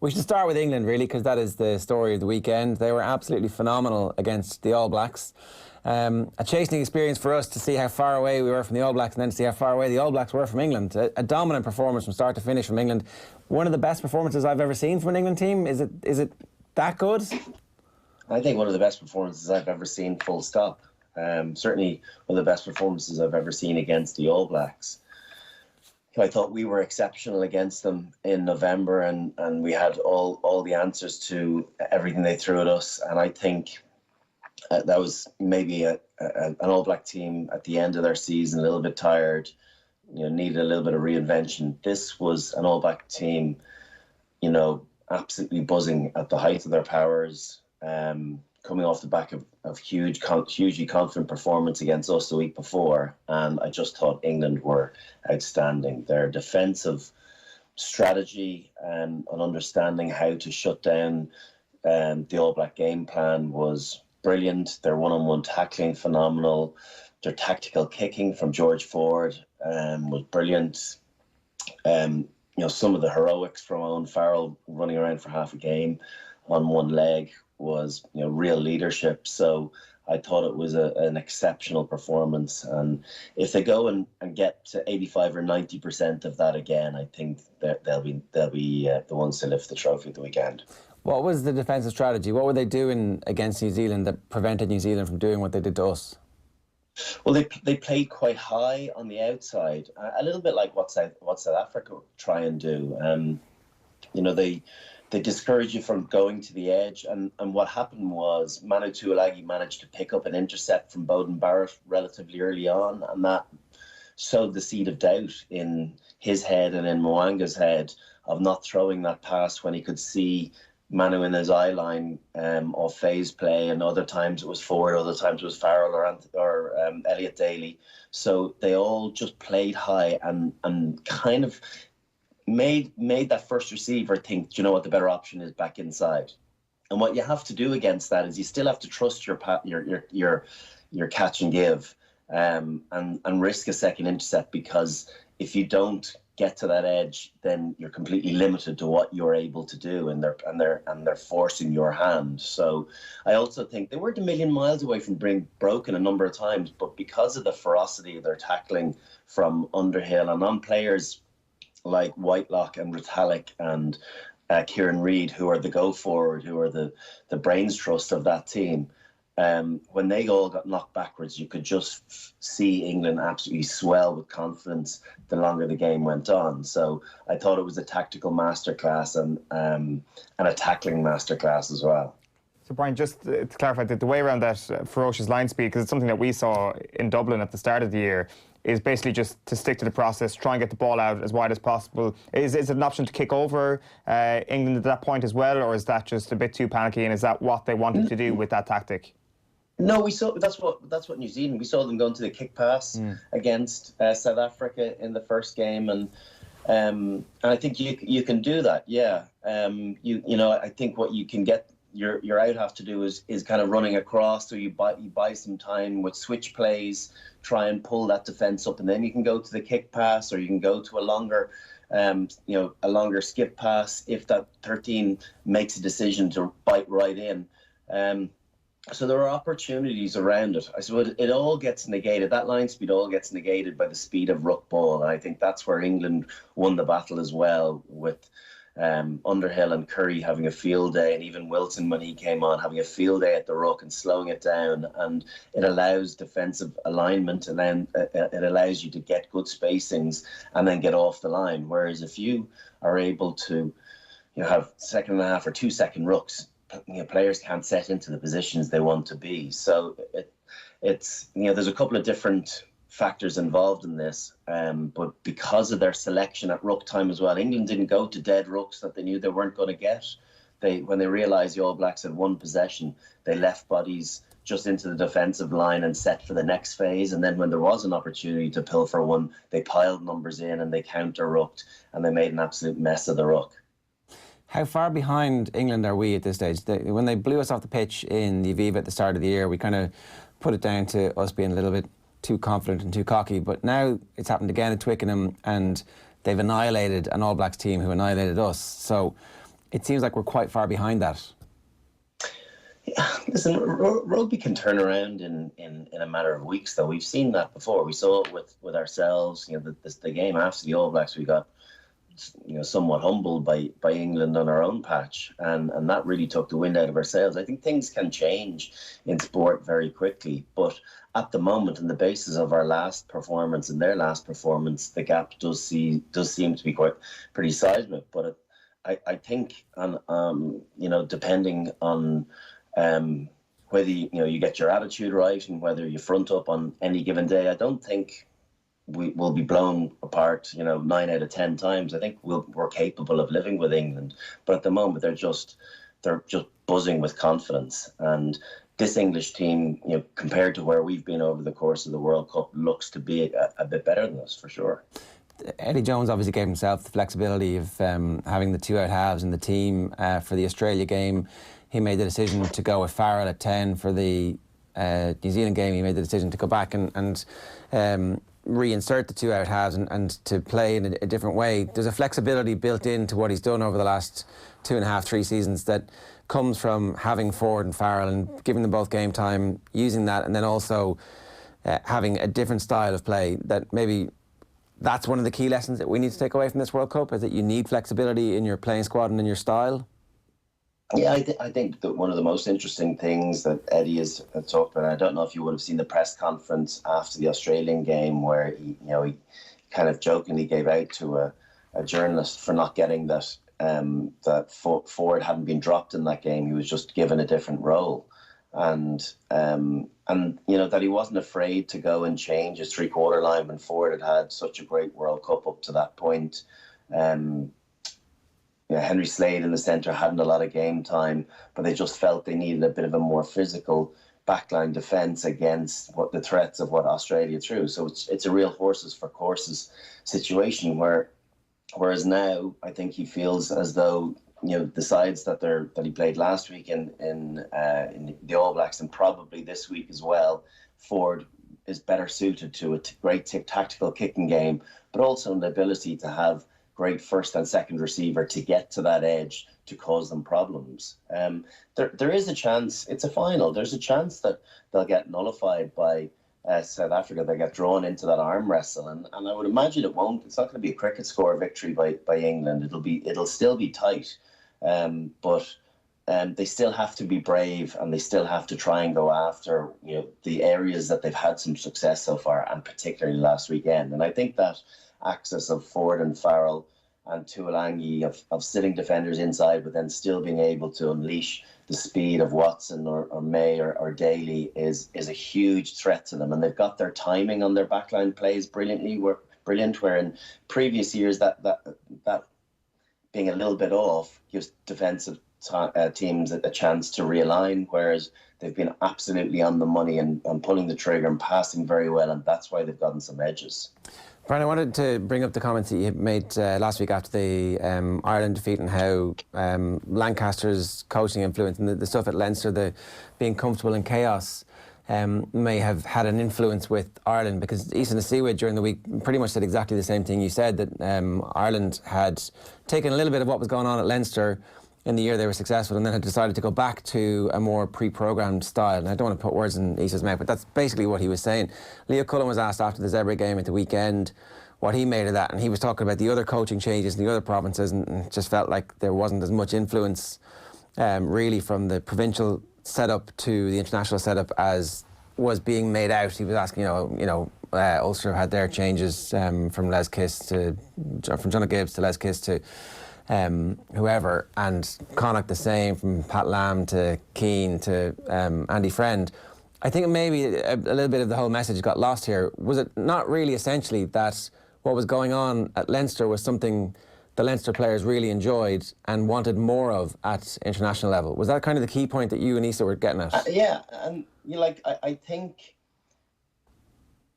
We should start with England, really, because that is the story of the weekend. They were absolutely phenomenal against the All Blacks. A chastening experience for us to see how far away we were from the All Blacks and then to see how far away the All Blacks were from England. A dominant performance from start to finish from England. One of the best performances I've ever seen from an England team. Is it that good? I think one of the best performances I've ever seen, full stop. Certainly one of the best performances I've ever seen against the All Blacks. I thought we were exceptional against them in November, and we had all the answers to everything they threw at us. And I think that was maybe an All Black team at the end of their season, a little bit tired, needed a little bit of reinvention. This was an All Black team, absolutely buzzing at the height of their powers, coming off the back of hugely confident performance against us the week before. And I just thought England were outstanding. Their defensive strategy and understanding how to shut down the All Black game plan was brilliant. Their one-on-one tackling, phenomenal. Their tactical kicking from George Ford was brilliant. Some of the heroics from Owen Farrell running around for half a game on one leg was real leadership. So I thought it was an exceptional performance, and if they go and get to 85 or 90% of that again, I think that they'll be the ones to lift the trophy at the weekend. What was the defensive strategy? What were they doing against New Zealand that prevented New Zealand from doing what they did to us? Well, they played quite high on the outside, a little bit like what South Africa try and do. They discourage you from going to the edge. And what happened was Manu Tuilagi managed to pick up an intercept from Bowden Barrett relatively early on, and that sowed the seed of doubt in his head and in Mwanga's head of not throwing that pass when he could see Manu in his eye line off phase play, and other times it was Ford, other times it was Farrell or Elliot Daly. So they all just played high and kind of made that first receiver think, what, the better option is back inside. And what you have to do against that is you still have to trust your catch and give, and risk a second intercept, because if you don't get to that edge, then you're completely limited to what you're able to do, and they're forcing your hand. So I also think they weren't a million miles away from being broken a number of times, but because of the ferocity of their tackling from Underhill and on players like Whitelock and Ritalik and Kieran Reid, who are the go forward, who are the brains trust of that team. When they all got knocked backwards, you could just see England absolutely swell with confidence the longer the game went on. So I thought it was a tactical masterclass and a tackling masterclass as well. So Brian, just to clarify, the way around that ferocious line speed, because it's something that we saw in Dublin at the start of the year, is basically just to stick to the process, try and get the ball out as wide as possible. Is it an option to kick over England at that point as well, or is that just a bit too panicky, and is that what they wanted to do with that tactic? No, we saw that's what New Zealand. We saw them going to the kick pass against South Africa in the first game, and I think you can do that. Yeah, I think what you can get your out have to do is kind of running across, so you buy some time with switch plays, try and pull that defense up, and then you can go to the kick pass, or you can go to a longer skip pass if that 13 makes a decision to bite right in. So there are opportunities around it. I suppose it all gets negated. That line speed all gets negated by the speed of ruck ball. And I think that's where England won the battle as well, with Underhill and Curry having a field day, and even Wilson, when he came on, having a field day at the ruck and slowing it down. And it allows defensive alignment, and then it allows you to get good spacings and then get off the line. Whereas if you are able to have second and a half or 2 second rucks, players can't set into the positions they want to be. So it's there's a couple of different factors involved in this, but because of their selection at ruck time as well, England didn't go to dead rucks that they knew they weren't going to get. When they realised the All Blacks had one possession, they left bodies just into the defensive line and set for the next phase. And then when there was an opportunity to pill for one, they piled numbers in and they counter-rucked, and they made an absolute mess of the ruck. How far behind England are we at this stage? When they blew us off the pitch in the Aviva at the start of the year, we kind of put it down to us being a little bit too confident and too cocky. But now it's happened again at Twickenham, and they've annihilated an All Blacks team who annihilated us. So it seems like we're quite far behind that. Yeah, listen, rugby can turn around in a matter of weeks, though. We've seen that before. We saw it with ourselves. The game after the All Blacks, we got somewhat humbled by England on our own patch, and that really took the wind out of our sails. I think things can change in sport very quickly, but at the moment, on the basis of our last performance and their last performance, the gap does seem to be pretty seismic. But I think depending on whether you get your attitude right and whether you front up on any given day, I don't think we will be blown apart 9 out of 10 times. I think we're capable of living with England, but at the moment they're just buzzing with confidence. And this English team, compared to where we've been over the course of the World Cup, looks to be a bit better than us for sure. Eddie Jones obviously gave himself the flexibility of having the 2 out halves in the team for the Australia game. He made the decision to go with Farrell at 10 for the New Zealand game. He made the decision to go back and reinsert the 2 out halves and to play in a different way. There's a flexibility built into what he's done over the last 2.5, 3 seasons that comes from having Ford and Farrell and giving them both game time, using that, and then also having a different style of play. That maybe that's one of the key lessons that we need to take away from this World Cup, is that you need flexibility in your playing squad and in your style. Yeah, I think that one of the most interesting things that Eddie has talked about, I don't know if you would have seen the press conference after the Australian game where he kind of jokingly gave out to a journalist for not getting that Ford hadn't been dropped in that game. He was just given a different role. And that he wasn't afraid to go and change his 3-quarter line when Ford had such a great World Cup up to that point. Henry Slade in the centre hadn't a lot of game time, but they just felt they needed a bit of a more physical backline defence against the threats of what Australia threw. So it's a real horses for courses situation whereas now I think he feels as though the sides that he played last week in the All Blacks and probably this week as well, Ford is better suited to a great tactical kicking game, but also the ability to have great first and second receiver to get to that edge to cause them problems. There is a chance, it's a final, there's a chance that they'll get nullified by South Africa. They get drawn into that arm wrestle, and I would imagine it's not going to be a cricket score victory by England. It'll still be tight, but they still have to be brave, and they still have to try and go after the areas that they've had some success so far, and particularly last weekend. And I think that access of Ford and Farrell and Tuolangi of sitting defenders inside, but then still being able to unleash the speed of Watson or May or Daly is a huge threat to them. And they've got their timing on their backline plays brilliant, where in previous years that being a little bit off gives defensive teams a chance to realign, whereas they've been absolutely on the money and pulling the trigger and passing very well, and that's why they've gotten some edges. Brian, I wanted to bring up the comments that you made last week after the Ireland defeat, and how Lancasters' coaching influence and the stuff at Leinster, the being comfortable in chaos, may have had an influence with Ireland, because Ethan Asiwid during the week pretty much said exactly the same thing you said, that Ireland had taken a little bit of what was going on at Leinster in the year they were successful, and then had decided to go back to a more pre-programmed style. And I don't want to put words in Isa's mouth, but that's basically what he was saying. Leo Cullen was asked after the Zebra game at the weekend what he made of that, and he was talking about the other coaching changes in the other provinces, and just felt like there wasn't as much influence really from the provincial setup to the international setup as was being made out. He was asking, Ulster had their changes from Les Kiss from John Gibbs to Les Kiss to whoever, and Connacht the same, from Pat Lam to Keane to Andy Friend. I think maybe a little bit of the whole message got lost here. Was it not really essentially that what was going on at Leinster was something the Leinster players really enjoyed and wanted more of at international level? Was that kind of the key point that you and Isa were getting at? Yeah, and I think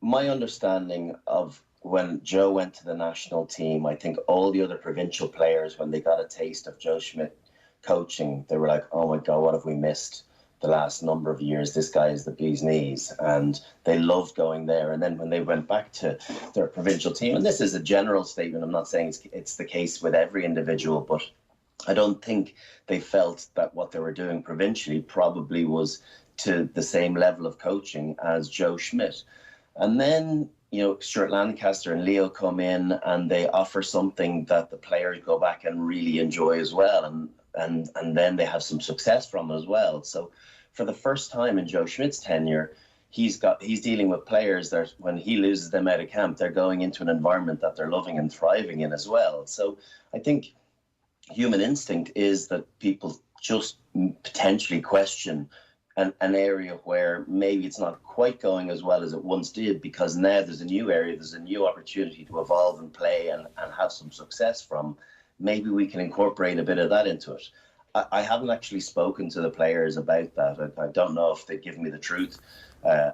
my understanding of when Joe went to the national team, I think all the other provincial players, when they got a taste of Joe Schmidt coaching, they were like, oh my God, what have we missed the last number of years? This guy is the bee's knees. And they loved going there. And then when they went back to their provincial team, and this is a general statement, I'm not saying it's the case with every individual, but I don't think they felt that what they were doing provincially probably was to the same level of coaching as Joe Schmidt. And then, Stuart Lancaster and Leo come in and they offer something that the players go back and really enjoy as well. And then they have some success from it as well. So for the first time in Joe Schmidt's tenure, he's dealing with players that when he loses them out of camp, they're going into an environment that they're loving and thriving in as well. So I think human instinct is that people just potentially question an area where maybe it's not quite going as well as it once did, because now there's a new area, there's a new opportunity to evolve and play and have some success from. Maybe we can incorporate a bit of that into it. I haven't actually spoken to the players about that. I don't know if they've given me the truth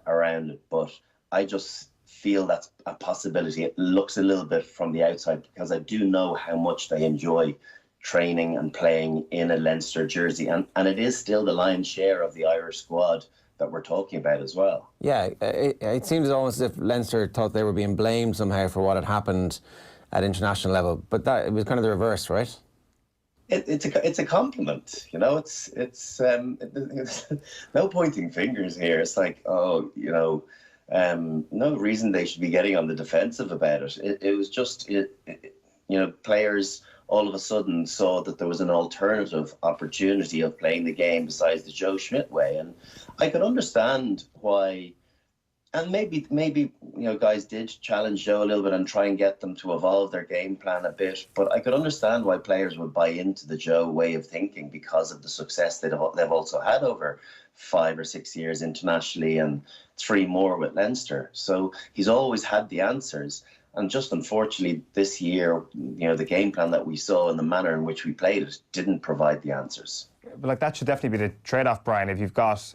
around it, but I just feel that's a possibility. It looks a little bit from the outside, because I do know how much they enjoy training and playing in a Leinster jersey, and it is still the lion's share of the Irish squad that we're talking about as well. Yeah, it seems almost as if Leinster thought they were being blamed somehow for what had happened at international level, but that it was kind of the reverse, right? It's a compliment, It's no pointing fingers here. It's like, no reason they should be getting on the defensive about it. It was just players all of a sudden saw that there was an alternative opportunity of playing the game besides the Joe Schmidt way. And I could understand why, and maybe guys did challenge Joe a little bit and try and get them to evolve their game plan a bit. But I could understand why players would buy into the Joe way of thinking because of the success they've also had over 5 or 6 years internationally and 3 more with Leinster. So he's always had the answers. And just unfortunately, this year, the game plan that we saw and the manner in which we played it didn't provide the answers. But that should definitely be the trade-off, Brian. If you've got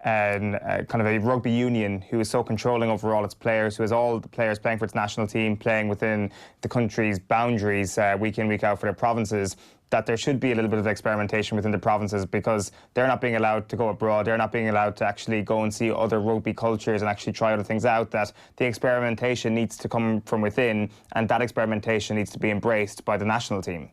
kind of a rugby union who is so controlling over all its players, who has all the players playing for its national team, playing within the country's boundaries week in, week out for their provinces, that there should be a little bit of experimentation within the provinces, because they're not being allowed to go abroad, they're not being allowed to actually go and see other rugby cultures and actually try other things out, that the experimentation needs to come from within, and that experimentation needs to be embraced by the national team.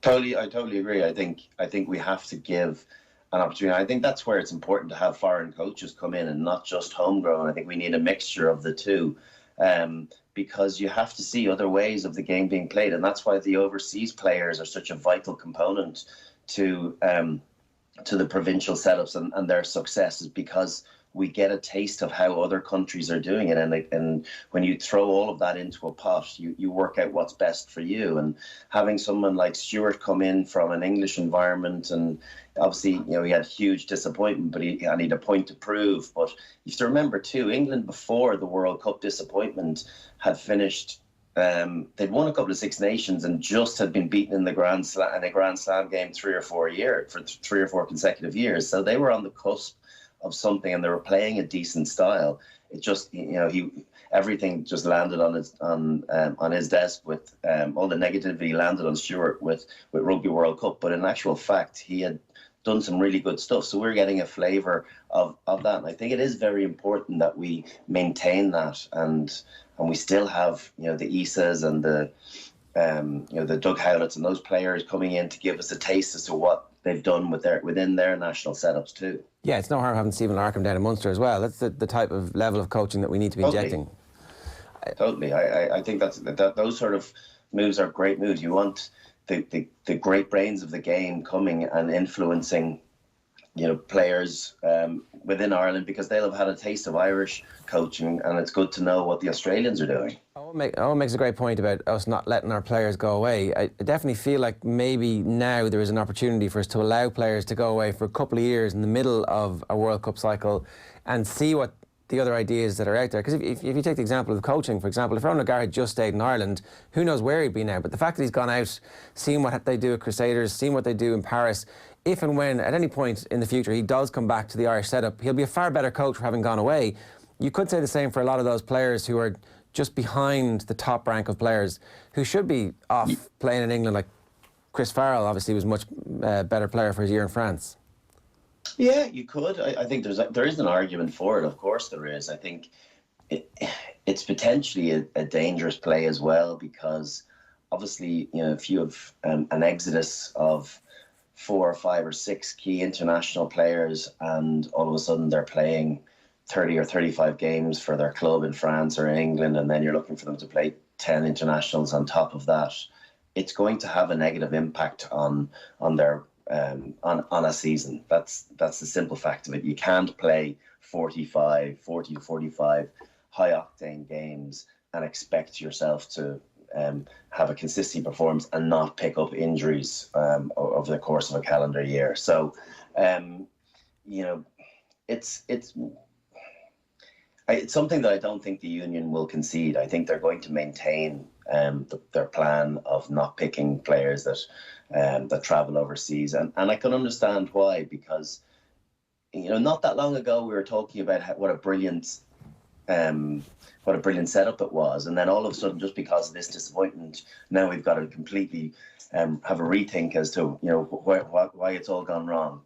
I totally agree. I think we have to give an opportunity. I think that's where it's important to have foreign coaches come in and not just homegrown. I think we need a mixture of the two. Because you have to see other ways of the game being played. And that's why the overseas players are such a vital component to the provincial setups and their success, is because we get a taste of how other countries are doing it. And when you throw all of that into a pot, you work out what's best for you. And having someone like Stuart come in from an English environment, and obviously, he had huge disappointment, but he had a point to prove. But you have to remember too, England before the World Cup disappointment had finished. They'd won a couple of Six Nations and just had been beaten in a Grand Slam game 3 or 4 consecutive years. So they were on the cusp of something, and they were playing a decent style. It just, everything just landed on his desk with all the negativity landed on Stuart with Rugby World Cup. But in actual fact, he had done some really good stuff. So we're getting a flavour of that. And I think it is very important that we maintain that, and we still have, the Isas and the Doug Howletts and those players coming in to give us a taste as to what they've done within their national setups too. Yeah, it's no harm having Stephen Larkham down in Munster as well. That's the type of level of coaching that we need to be injecting. Totally. I think that those sort of moves are great moves. You want the great brains of the game coming and influencing, players within Ireland, because they'll have had a taste of Irish coaching, and it's good to know what the Australians are doing. Owen makes a great point about us not letting our players go away. I definitely feel like maybe now there is an opportunity for us to allow players to go away for a couple of years in the middle of a World Cup cycle and see what the other ideas that are out there. Because if you take the example of coaching, for example, if Ron O'Gara had just stayed in Ireland, who knows where he'd be now. But the fact that he's gone out, seen what they do at Crusaders, seen what they do in Paris, if and when at any point in the future he does come back to the Irish setup, he'll be a far better coach for having gone away. You could say the same for a lot of those players who are just behind the top rank of players who should be off playing in England, like Chris Farrell obviously was much better player for his year in France. Yeah, you could. I think there is an argument for it. Of course there is. I think it's potentially a dangerous play as well, because obviously, if you have an exodus of 4 or 5 or 6 key international players, and all of a sudden they're playing 30 or 35 games for their club in France or in England, and then you're looking for them to play 10 internationals on top of that, it's going to have a negative impact on their on a season. That's the simple fact of it. You can't play 40 to 45 high octane games and expect yourself to have a consistent performance and not pick up injuries over the course of a calendar year. So, it's something that I don't think the union will concede. I think they're going to maintain their plan of not picking players that travel overseas, and I can understand why, because not that long ago we were talking about what a brilliant setup it was, and then all of a sudden, just because of this disappointment, now we've got to completely have a rethink as to why it's all gone wrong.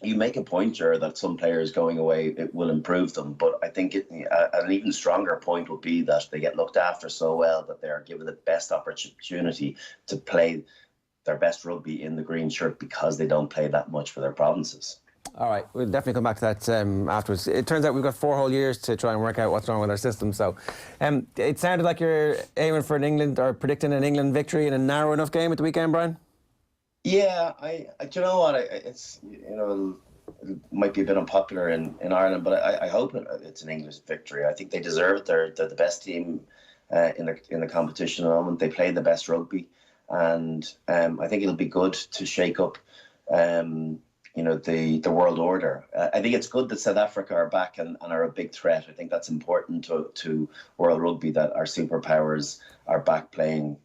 You make a point, Ger, that some players going away, it will improve them, but I think an even stronger point would be that they get looked after so well that they are given the best opportunity to play their best rugby in the green shirt, because they don't play that much for their provinces. All right, we'll definitely come back to that afterwards. It turns out we've got 4 whole years to try and work out what's wrong with our system. So it sounded like you're aiming for an England, or predicting an England victory in a narrow enough game at the weekend, Brian? Yeah, I do you know what? It might be a bit unpopular in Ireland, but I hope it's an English victory. I think they deserve it. They're the best team in the competition at the moment. They play the best rugby, and I think it'll be good to shake up the world order. I think it's good that South Africa are back and are a big threat. I think that's important to world rugby, that our superpowers are back playing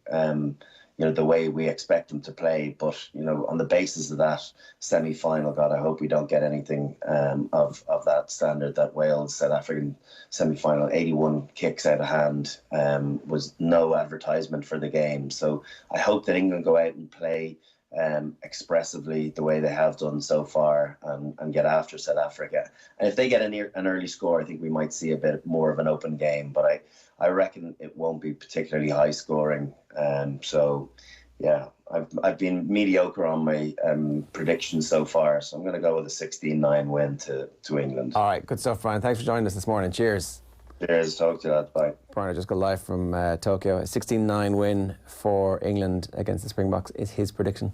the way we expect them to play. But on the basis of that semi-final, God, I hope we don't get anything of that standard. That Wales South African semi-final, 81 kicks out of hand, was no advertisement for the game. So I hope that England go out and play expressively the way they have done so far, and get after South Africa. And if they get an early score, I think we might see a bit more of an open game, but I reckon it won't be particularly high scoring. So yeah, I've been mediocre on my predictions so far, so I'm going to go with a 16-9 win to England. All right, good stuff, Brian. Thanks for joining us this morning. Cheers. Cheers. Talk to you, lads. Bye. Brian, I just got live from Tokyo. A 16-9 win for England against the Springboks is his prediction.